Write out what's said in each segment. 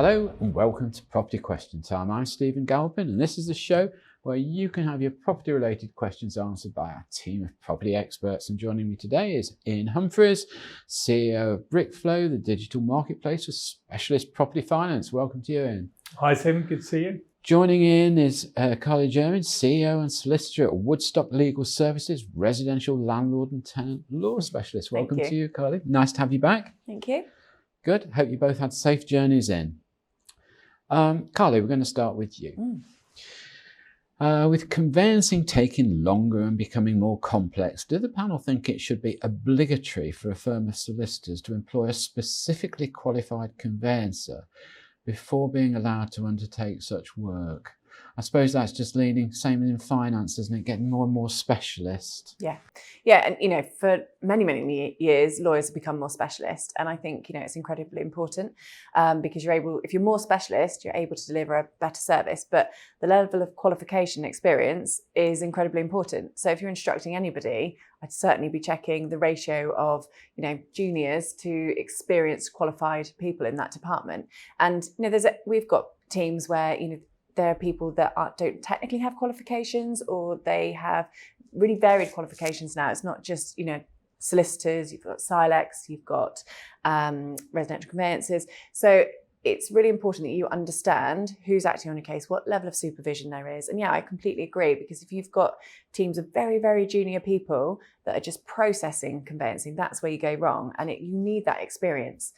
Hello and welcome to Property Question Time. I'm Stephen Galpin and this is the show where you can have your property related questions answered by our team of property experts. And joining me today is Ian Humphries, CEO of Brickflow, the digital marketplace for specialist property finance. Welcome to you, Ian. Hi Tim, good to see you. Joining in is Jermyn, CEO and Solicitor at Woodstock Legal Services, residential landlord and tenant law specialist. Welcome to you, Carly. Nice to have you back. Thank you. Good. Hope you both had safe journeys in. Carly, we're going to start with you. With conveyancing taking longer and becoming more complex, do the panel think it should be obligatory for a firm of solicitors to employ a specifically qualified conveyancer before being allowed to undertake such work? I suppose that's just leaning, same in finance, isn't it? Getting more and more specialist. Yeah. And, for many years, lawyers have become more specialist. And I think, it's incredibly important because if you're more specialist, you're able to deliver a better service. But the level of qualification and experience is incredibly important. So if you're instructing anybody, I'd certainly be checking the ratio of, juniors to experienced qualified people in that department. And, we've got teams where, there are people that don't technically have qualifications, or they have really varied qualifications now. It's not just, solicitors, you've got Silex, you've got residential conveyancers. So it's really important that you understand who's acting on a case, what level of supervision there is. And I completely agree, because if you've got teams of very, very junior people that are just processing conveyancing, that's where you go wrong. And you need that experience.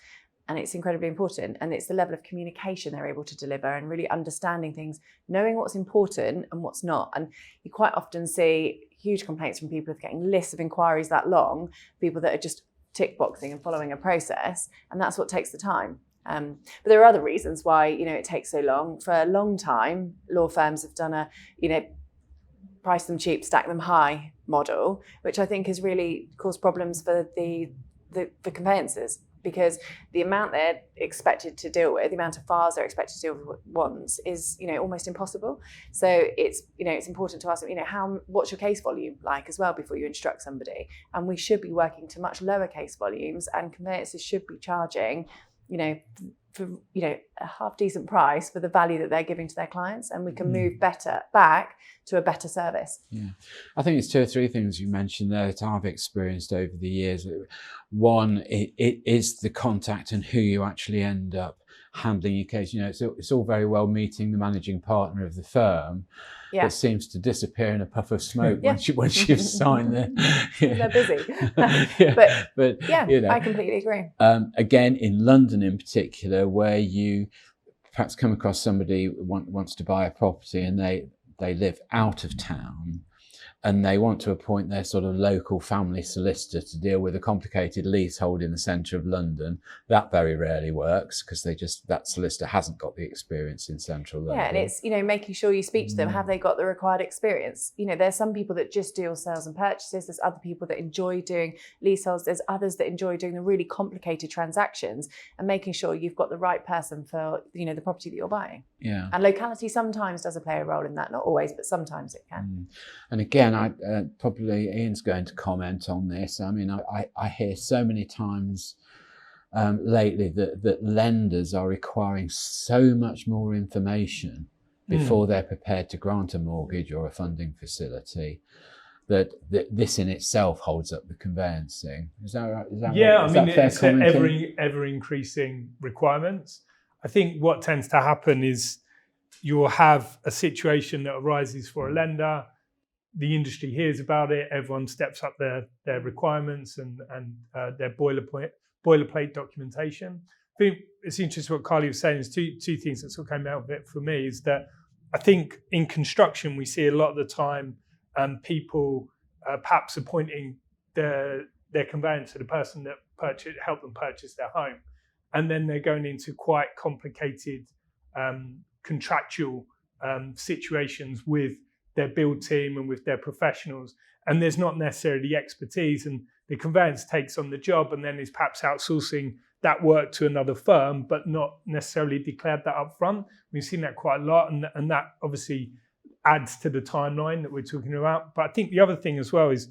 And it's incredibly important. And it's the level of communication they're able to deliver and really understanding things, knowing what's important and what's not. And you quite often see huge complaints from people of getting lists of inquiries that long, people that are just tick boxing and following a process. And that's what takes the time. But there are other reasons why, it takes so long. For a long time, law firms have done price them cheap, stack them high model, which I think has really caused problems for the conveyancers. Because the amount they're expected to deal with, the amount of files they're expected to deal with once is, almost impossible. So it's important to ask them, what's your case volume like as well before you instruct somebody? And we should be working to much lower case volumes, and conveyancers should be charging, for a half decent price for the value that they're giving to their clients, and we can move back to a better service. Yeah, I think it's two or three things you mentioned there that I've experienced over the years. One, it is the contact and who you actually end up handling your case. It's all very well meeting the managing partner of the firm. That seems to disappear in a puff of smoke once you've signed the. They're busy. but I completely agree. Again, in London in particular, where you perhaps come across somebody who wants to buy a property and they live out of town, and they want to appoint their sort of local family solicitor to deal with a complicated leasehold in the centre of London. That very rarely works because that solicitor hasn't got the experience in central London. Yeah, and it's, making sure you speak to them. Have they got the required experience? There's some people that just deal sales and purchases. There's other people that enjoy doing leaseholds. There's others that enjoy doing the really complicated transactions, and making sure you've got the right person for, the property that you're buying. Yeah. And locality sometimes does play a role in that. Not always, but sometimes it can. And again, probably Ian's going to comment on this. I mean, I hear so many times lately that lenders are requiring so much more information before they're prepared to grant a mortgage or a funding facility, that this in itself holds up the conveyancing. Is that right? It's ever increasing requirements. I think what tends to happen is you'll have a situation that arises for a lender. The industry hears about it. Everyone steps up their requirements and their boilerplate documentation. I think it's interesting what Carly was saying. There's two things that sort of came out of it for me, is that I think in construction we see a lot of the time people perhaps appointing their conveyancer, the person that helped them purchase their home, and then they're going into quite complicated contractual situations with their build team and with their professionals, and there's not necessarily the expertise, and the conveyancer takes on the job and then is perhaps outsourcing that work to another firm, but not necessarily declared that up front. We've seen that quite a lot, and that obviously adds to the timeline that we're talking about. But I think the other thing as well is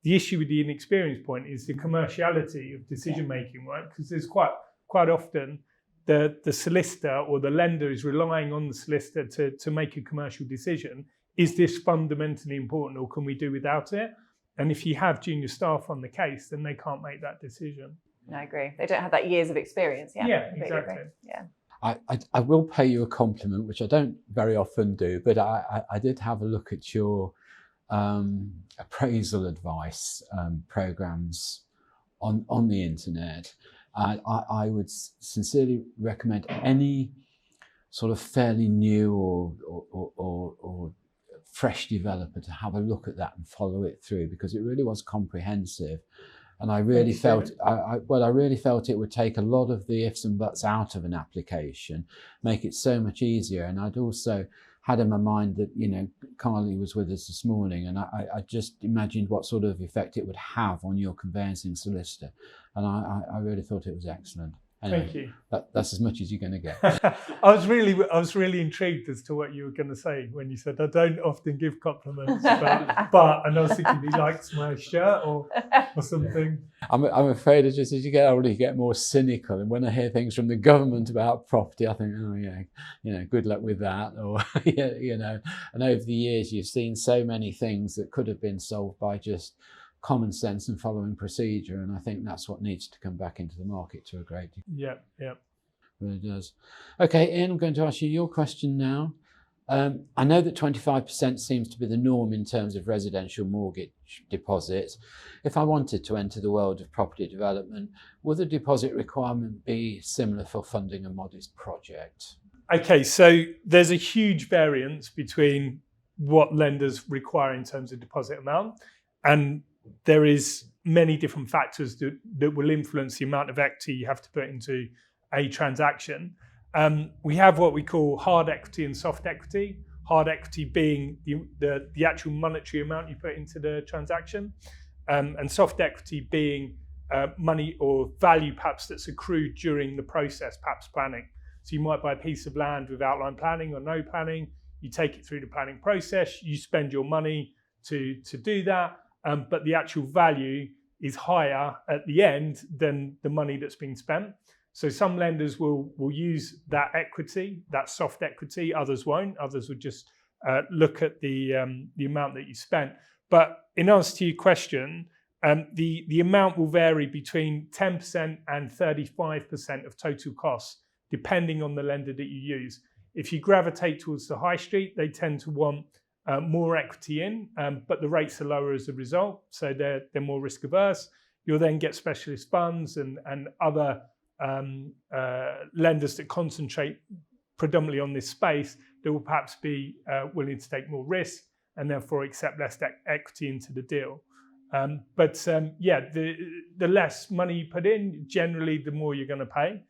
the issue with the inexperienced point is the commerciality of decision making, right? Because there's quite often the solicitor or the lender is relying on the solicitor to make a commercial decision. Is this fundamentally important, or can we do without it? And if you have junior staff on the case, then they can't make that decision. I agree. They don't have that years of experience. Yeah, exactly. Yeah. I will pay you a compliment, which I don't very often do, but I did have a look at your appraisal advice programs on the internet. I would sincerely recommend any sort of fairly new or fresh developer to have a look at that and follow it through, because it really was comprehensive. And I really felt, I really felt it would take a lot of the ifs and buts out of an application, make it so much easier. And I'd also had in my mind that, you know, Carly was with us this morning, and I just imagined what sort of effect it would have on your conveyancing solicitor. And I really thought it was excellent. Anyway, thank you. That's as much as you're going to get. I was really intrigued as to what you were going to say when you said I don't often give compliments, but and I was thinking he likes my shirt or something. I'm afraid that just as you get older, you get more cynical. And when I hear things from the government about property, I think, oh yeah, you know, good luck with that. Or yeah, you know, and over the years, you've seen so many things that could have been solved by just common sense and following procedure, and I think that's what needs to come back into the market to a great degree. Yeah. It really does. Okay, Ian, I'm going to ask you your question now. I know that 25% seems to be the norm in terms of residential mortgage deposits. If I wanted to enter the world of property development, would the deposit requirement be similar for funding a modest project? Okay, so there's a huge variance between what lenders require in terms of deposit amount, and there is many different factors that will influence the amount of equity you have to put into a transaction. We have what we call hard equity and soft equity. Hard equity being the actual monetary amount you put into the transaction, and soft equity being money or value perhaps that's accrued during the process, perhaps planning. So you might buy a piece of land with outline planning or no planning. You take it through the planning process. You spend your money to do that. But the actual value is higher at the end than the money that's been spent. So some lenders will use that equity, that soft equity. Others won't. Others will just look at the amount that you spent. But in answer to your question, the amount will vary between 10% and 35% of total costs, depending on the lender that you use. If you gravitate towards the high street, they tend to want more equity in, but the rates are lower as a result, so they're more risk averse. You'll then get specialist funds and other lenders that concentrate predominantly on this space that will perhaps be willing to take more risk and therefore accept less equity into the deal. But the less money you put in, generally the more you're going to pay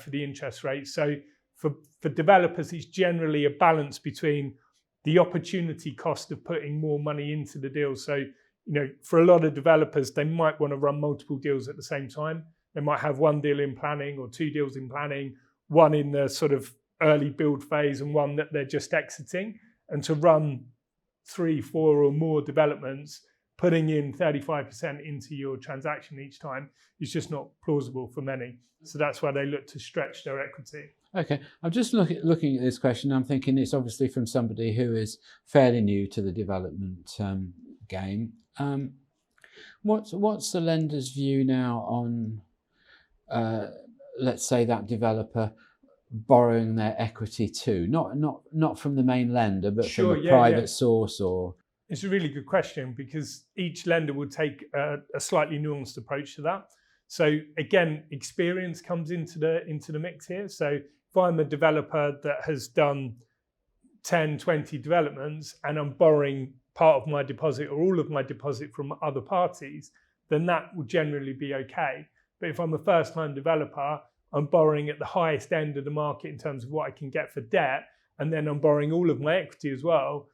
for the interest rate. So for developers, it's generally a balance between the opportunity cost of putting more money into the deal. So, you know, for a lot of developers, they might want to run multiple deals at the same time. They might have one deal in planning or two deals in planning, one in the sort of early build phase and one that they're just exiting. And to run 3, 4 or more developments, putting in 35% into your transaction each time is just not plausible for many. So that's why they look to stretch their equity. Okay, I'm just looking at this question. I'm thinking it's obviously from somebody who is fairly new to the development game. What's the lender's view now on, let's say, that developer borrowing their equity too, not from the main lender, but from a private source? Or it's a really good question, because each lender will take a slightly nuanced approach to that. So again, experience comes into the mix here. So if I'm a developer that has done 10, 20 developments and I'm borrowing part of my deposit or all of my deposit from other parties, then that will generally be okay. But if I'm a first-time developer, I'm borrowing at the highest end of the market in terms of what I can get for debt, and then I'm borrowing all of my equity as well,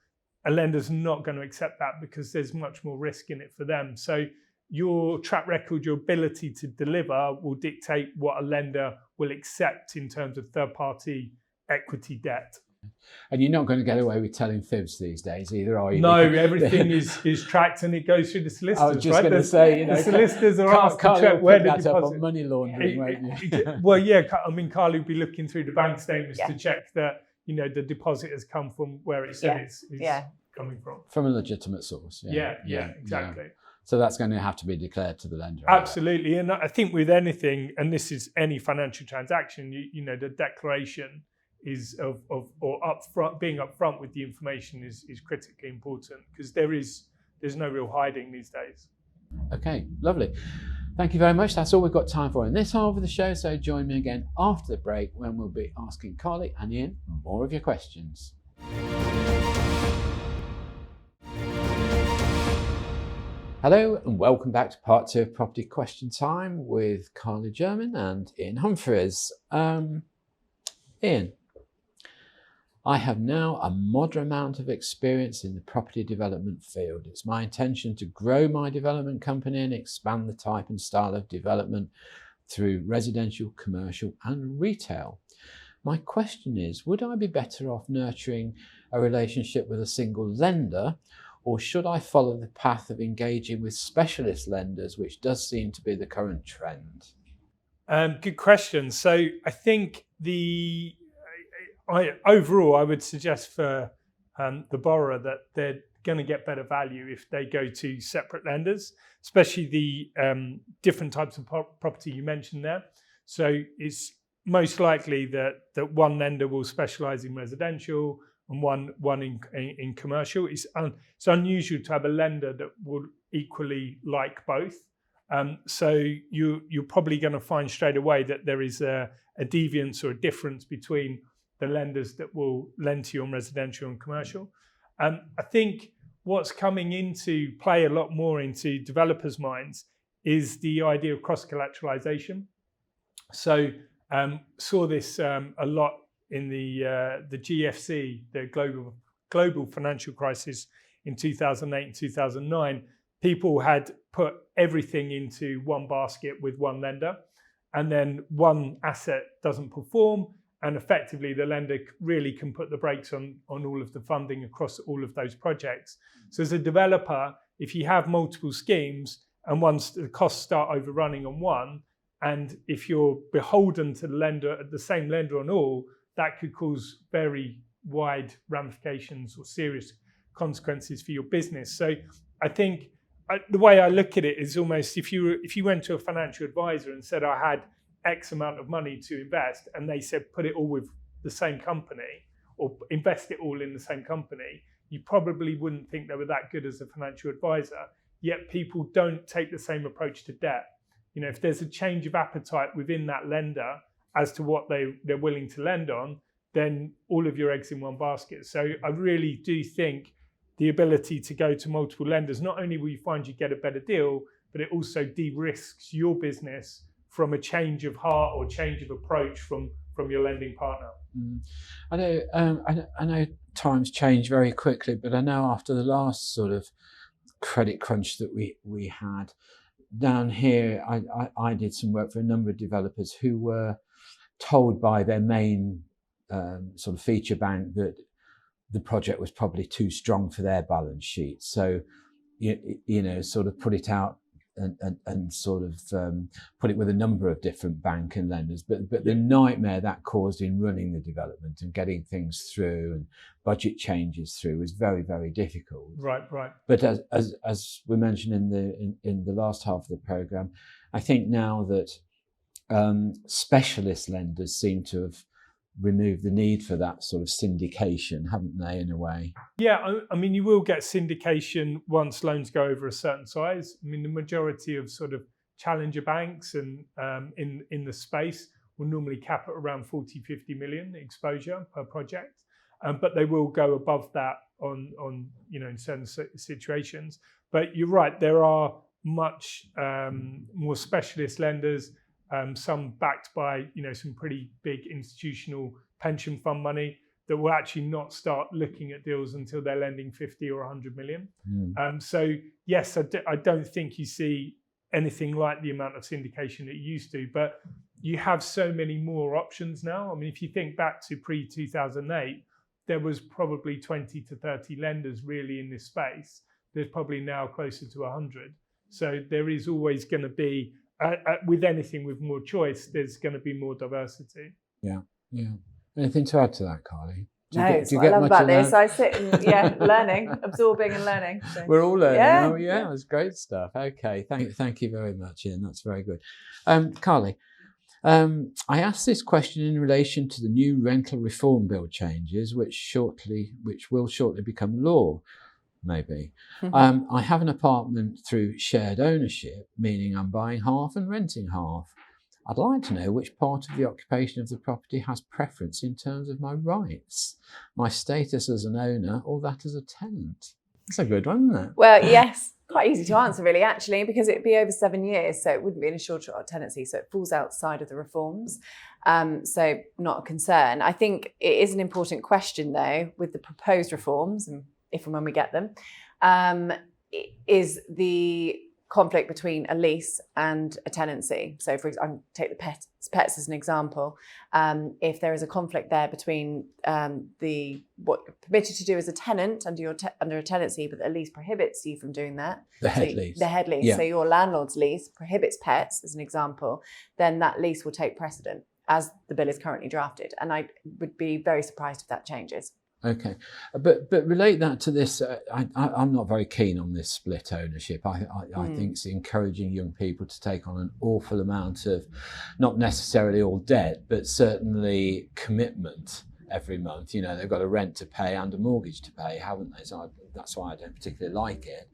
a lender's not going to accept that because there's much more risk in it for them. So your track record, your ability to deliver will dictate what a lender will accept in terms of third-party equity debt. And you're not going to get away with telling fibs these days either, are you? No, everything is tracked and it goes through the solicitors. I was just going to say, the solicitors are asked to check where the deposit. Up on money laundering, won't you? Well, yeah. I mean, Carly will be looking through the bank statements to check that the deposit has come from where it said it's coming from a legitimate source. Yeah, exactly. Yeah. So that's going to have to be declared to the lender. Absolutely, and I think with anything, and this is any financial transaction, the declaration is being upfront with the information is critically important, because there's no real hiding these days. Okay, lovely. Thank you very much. That's all we've got time for in this half of the show. So join me again after the break when we'll be asking Carly and Ian more of your questions. Hello and welcome back to part 2 of Property Question Time with Carly Jermyn and Ian Humphries. Ian, I have now a moderate amount of experience in the property development field. It's my intention to grow my development company and expand the type and style of development through residential, commercial and retail. My question is, would I be better off nurturing a relationship with a single lender, or should I follow the path of engaging with specialist lenders, which does seem to be the current trend? Good question. So I think overall, I would suggest for the borrower that they're going to get better value if they go to separate lenders, especially the different types of property you mentioned there. So it's most likely that one lender will specialise in residential and one in commercial. It's unusual to have a lender that will equally like both. So you're probably going to find straight away that there is a deviance or a difference between the lenders that will lend to you on residential and commercial. I think what's coming into play a lot more into developers' minds is the idea of cross-collateralization. So saw this a lot in the GFC, the global financial crisis in 2008 and 2009. People had put everything into one basket with one lender, and then one asset doesn't perform, and effectively the lender really can put the brakes on all of the funding across all of those projects. So as a developer, if you have multiple schemes and once the costs start overrunning on one, and if you're beholden to the same lender on all, that could cause very wide ramifications or serious consequences for your business. So I think the way I look at it is almost if you went to a financial advisor and said, I had X amount of money to invest, and they said put it all with the same company or invest it all in the same company, you probably wouldn't think they were that good as a financial advisor. Yet people don't take the same approach to debt. If there's a change of appetite within that lender as to what they're willing to lend on, then all of your eggs in one basket. So I really do think the ability to go to multiple lenders, not only will you find you get a better deal, but it also de-risks your business from a change of heart or change of approach from your lending partner. I know times change very quickly, but I know after the last sort of credit crunch that we had down here, I did some work for a number of developers who were told by their main sort of feature bank that the project was probably too strong for their balance sheet. So, sort of put it out and sort of put it with a number of different bank and lenders. But the nightmare that caused in running the development and getting things through and budget changes through was very, very difficult. Right. But as we mentioned in the last half of the programme, I think now that specialist lenders seem to have removed the need for that sort of syndication, haven't they, in a way? Yeah, I mean, you will get syndication once loans go over a certain size. I mean, the majority of sort of challenger banks and in the space will normally cap at around 40-50 million exposure per project, but they will go above that on in certain situations. But you're right, there are much more specialist lenders. Some backed by some pretty big institutional pension fund money that will actually not start looking at deals until they're lending 50 or 100 million. So yes, I don't think you see anything like the amount of syndication that you used to, but you have so many more options now. I mean, if you think back to pre-2008, there was probably 20 to 30 lenders really in this space. There's probably now closer to 100. So there is always going to be, with anything with more choice, there's going to be more diversity. Yeah. Anything to add to that, Carly? No, it's what I love about this. I sit and learning, absorbing and learning. So. We're all learning. Yeah. Oh, yeah, it's great stuff. Okay, thank you very much, Ian. That's very good. Carly, I asked this question in relation to the new rental reform bill changes, which will shortly become law. Maybe. I have an apartment through shared ownership, meaning I'm buying half and renting half. I'd like to know which part of the occupation of the property has preference in terms of my rights, my status as an owner or that as a tenant. That's a good one, isn't it? Well, yes, quite easy to answer really, actually, because it'd be over 7 years, so it wouldn't be an assured tenancy, so it falls outside of the reforms. So not a concern. I think it is an important question, though, with the proposed reforms, and if and when we get them, is the conflict between a lease and a tenancy. So for example, take the pets as an example. If there is a conflict there between what you're permitted to do as a tenant under a tenancy, but the lease prohibits you from doing that. The head lease. The head lease. Yeah. So your landlord's lease prohibits pets as an example, then that lease will take precedent as the bill is currently drafted. And I would be very surprised if that changes. Okay, but relate that to this. I'm not very keen on this split ownership. I think it's encouraging young people to take on an awful amount of, not necessarily all debt, but certainly commitment every month. You know, they've got a rent to pay and a mortgage to pay, haven't they? So that's why I don't particularly like it.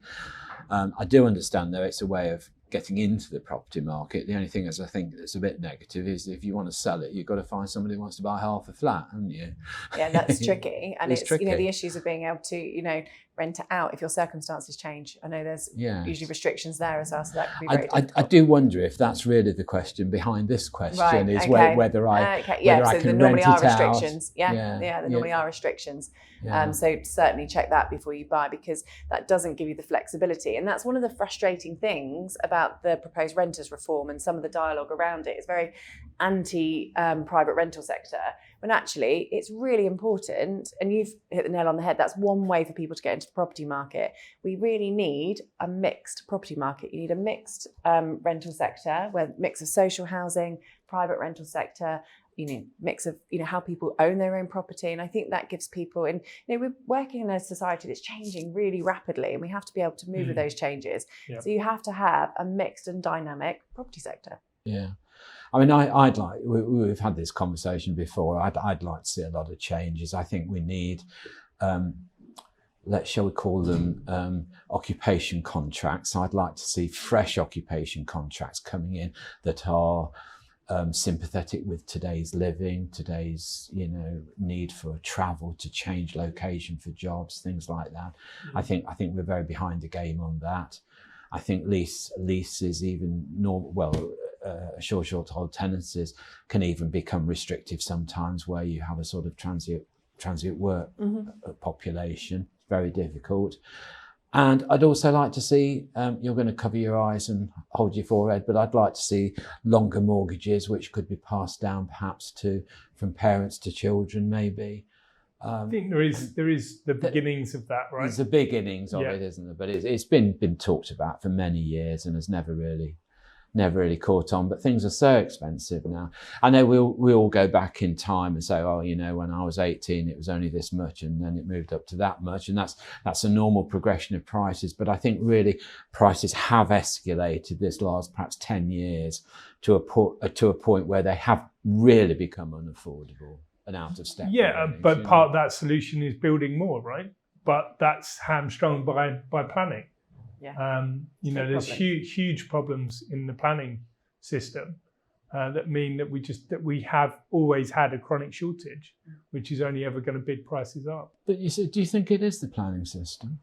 I do understand, though, it's a way of getting into the property market. The only thing is, I think that's a bit negative is if you want to sell it, you've got to find somebody who wants to buy half a flat, haven't you? Yeah, that's tricky. And it's tricky. You know, the issues of being able to, rent it out if your circumstances change. I know there's usually restrictions there as well, so that could be very difficult. I do wonder if that's really the question behind this question, right, is okay. whether I so can there normally rent are it restrictions. out. There normally are restrictions. Yeah. So certainly check that before you buy, because that doesn't give you the flexibility. And that's one of the frustrating things about the proposed renters reform and some of the dialogue around it. It's very anti-private rental sector, when actually it's really important, and you've hit the nail on the head, that's one way for people to get into the property market. We really need a mixed property market. You need a mixed rental sector, where mix of social housing, private rental sector, mix of how people own their own property. And I think that gives people, and we're working in a society that's changing really rapidly, and we have to be able to move with those changes. Yeah. So you have to have a mixed and dynamic property sector. Yeah. I mean, I'd like, we've had this conversation before, I'd like to see a lot of changes. I think we need, shall we call them occupation contracts. I'd like to see fresh occupation contracts coming in that are sympathetic with today's living, today's need for travel, to change location for jobs, things like that. I think we're very behind the game on that. I think leases, even short-hold tenancies, can even become restrictive sometimes, where you have a sort of transient work population. Very difficult. And I'd also like to see, you're going to cover your eyes and hold your forehead, but I'd like to see longer mortgages, which could be passed down perhaps from parents to children, maybe. I think there is the beginnings of that, right? There's the beginnings of it, isn't there? But it's been talked about for many years and has never really caught on. But things are so expensive now. I know we all go back in time and say, oh, when I was 18, it was only this much, and then it moved up to that much, and that's a normal progression of prices. But I think really prices have escalated this last perhaps 10 years to a point where they have really become unaffordable and out of step. Yeah, but part of that solution is building more, right? But that's hamstrung by planning. Yeah. There's huge problems in the planning system that mean that we have always had a chronic shortage, which is only ever going to bid prices up. But do you think it is the planning system?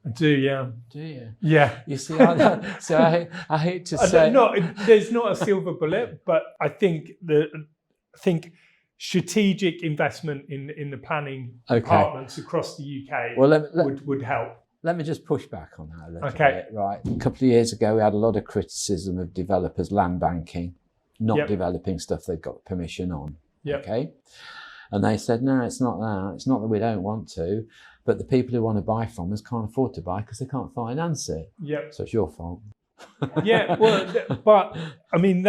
I do, yeah. Do you? Yeah. You see, I hate to say, there's not a silver bullet, but I think strategic investment in the planning departments across the UK would help. Let me just push back on that a little bit. Right. A couple of years ago, we had a lot of criticism of developers land banking, not developing stuff they've got permission on. Yep. Okay. And they said, no, it's not that. It's not that we don't want to, but the people who want to buy from us can't afford to buy because they can't finance it. Yep. So it's your fault. Yeah, well, but I mean,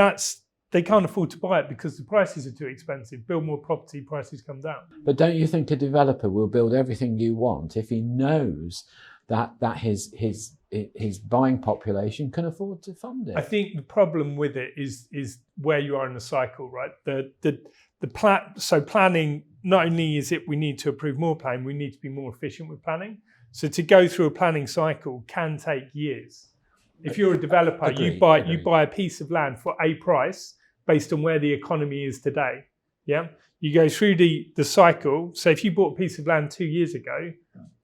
they can't afford to buy it because the prices are too expensive. Build more property, prices come down. But don't you think a developer will build everything you want if he knows that his buying population can afford to fund it? I think the problem with it is where you are in the cycle, right? So planning, not only is it we need to approve more planning, we need to be more efficient with planning. So to go through a planning cycle can take years. If you're a developer, you buy a piece of land for a price based on where the economy is today. Yeah, you go through the cycle. So if you bought a piece of land 2 years ago,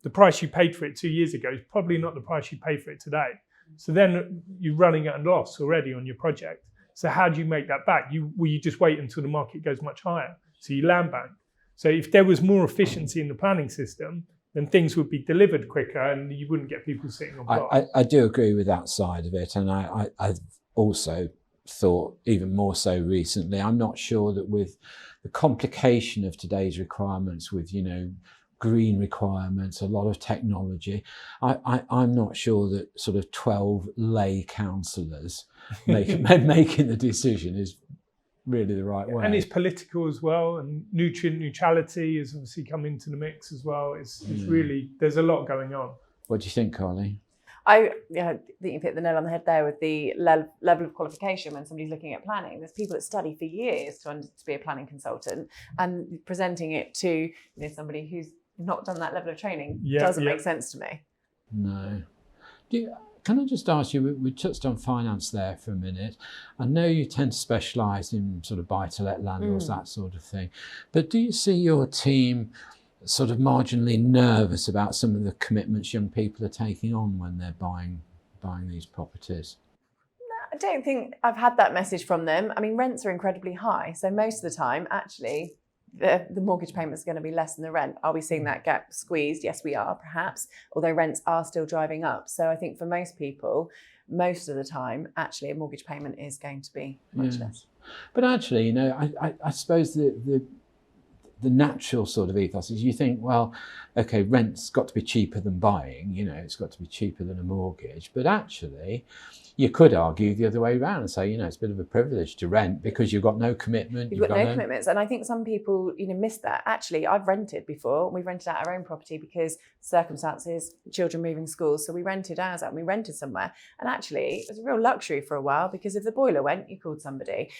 the price you paid for it 2 years ago is probably not the price you pay for it today. So then you're running at a loss already on your project. So how do you make that back? You just wait until the market goes much higher. So you land bank. So if there was more efficiency in the planning system, then things would be delivered quicker and you wouldn't get people sitting on blocks. I do agree with that side of it. And I've also thought even more so recently, I'm not sure that with the complication of today's requirements with, green requirements, a lot of technology, I'm not sure that sort of 12 lay councillors making the decision is really the right way. And it's political as well, and nutrient neutrality has obviously come into the mix as well. It's really, there's a lot going on. What do you think, Carly? I think you've hit the nail on the head there with the level of qualification when somebody's looking at planning. There's people that study for years to be a planning consultant, and presenting it to somebody who's not done that level of training doesn't make sense to me. No. Can I just ask you, we touched on finance there for a minute. I know you tend to specialise in sort of buy-to-let landlords, that sort of thing. But do you see your team sort of marginally nervous about some of the commitments young people are taking on when they're buying these properties? No, I don't think I've had that message from them. I mean, rents are incredibly high. So most of the time, actually, the mortgage payment is going to be less than the rent. Are we seeing that gap squeezed? Yes, we are, perhaps, although rents are still driving up. So I think for most people, most of the time, actually, a mortgage payment is going to be much less. But actually, I suppose the natural sort of ethos is you think, well, okay, rent's got to be cheaper than buying, it's got to be cheaper than a mortgage. But actually, you could argue the other way around and say, it's a bit of a privilege to rent because you've got no commitment. You've got no commitments. And I think some people, miss that. Actually, I've rented before. We rented out our own property because circumstances, children moving schools. So we rented ours out and we rented somewhere. And actually, it was a real luxury for a while because if the boiler went, you called somebody.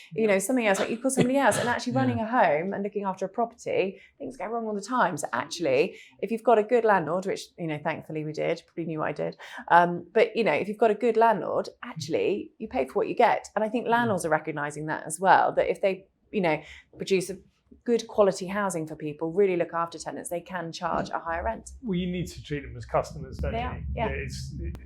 Something else, like you called somebody else. And actually running a home and looking after a property, things go wrong all the time. So actually, if you've got a good landlord, which, thankfully we did, probably knew what I did. But, if you've got a good landlord, actually, you pay for what you get. And I think landlords are recognising that as well, that if they, produce a good quality housing for people, really look after tenants, they can charge a higher rent. Well, you need to treat them as customers, don't you? Yeah.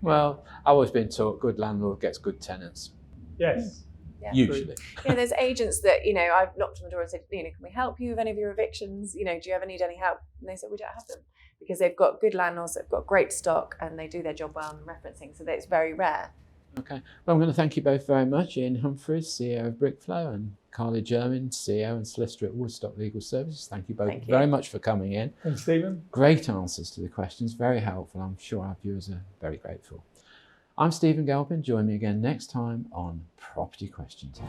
Well, I've always been taught good landlord gets good tenants. Yes. Yeah. Usually. There's agents that, I've knocked on the door and said, can we help you with any of your evictions? Do you ever need any help? And they said, we don't have them because they've got good landlords, they've got great stock and they do their job well in referencing. So that's very rare. Okay. Well, I'm going to thank you both very much. Ian Humphries, CEO of Brickflow, and Carly Jermyn, CEO and Solicitor at Woodstock Legal Services. Thank you both very much for coming in. Thanks, Stephen. Great answers to the questions, very helpful. I'm sure our viewers are very grateful. I'm Stephen Galpin. Join me again next time on Property Question Time.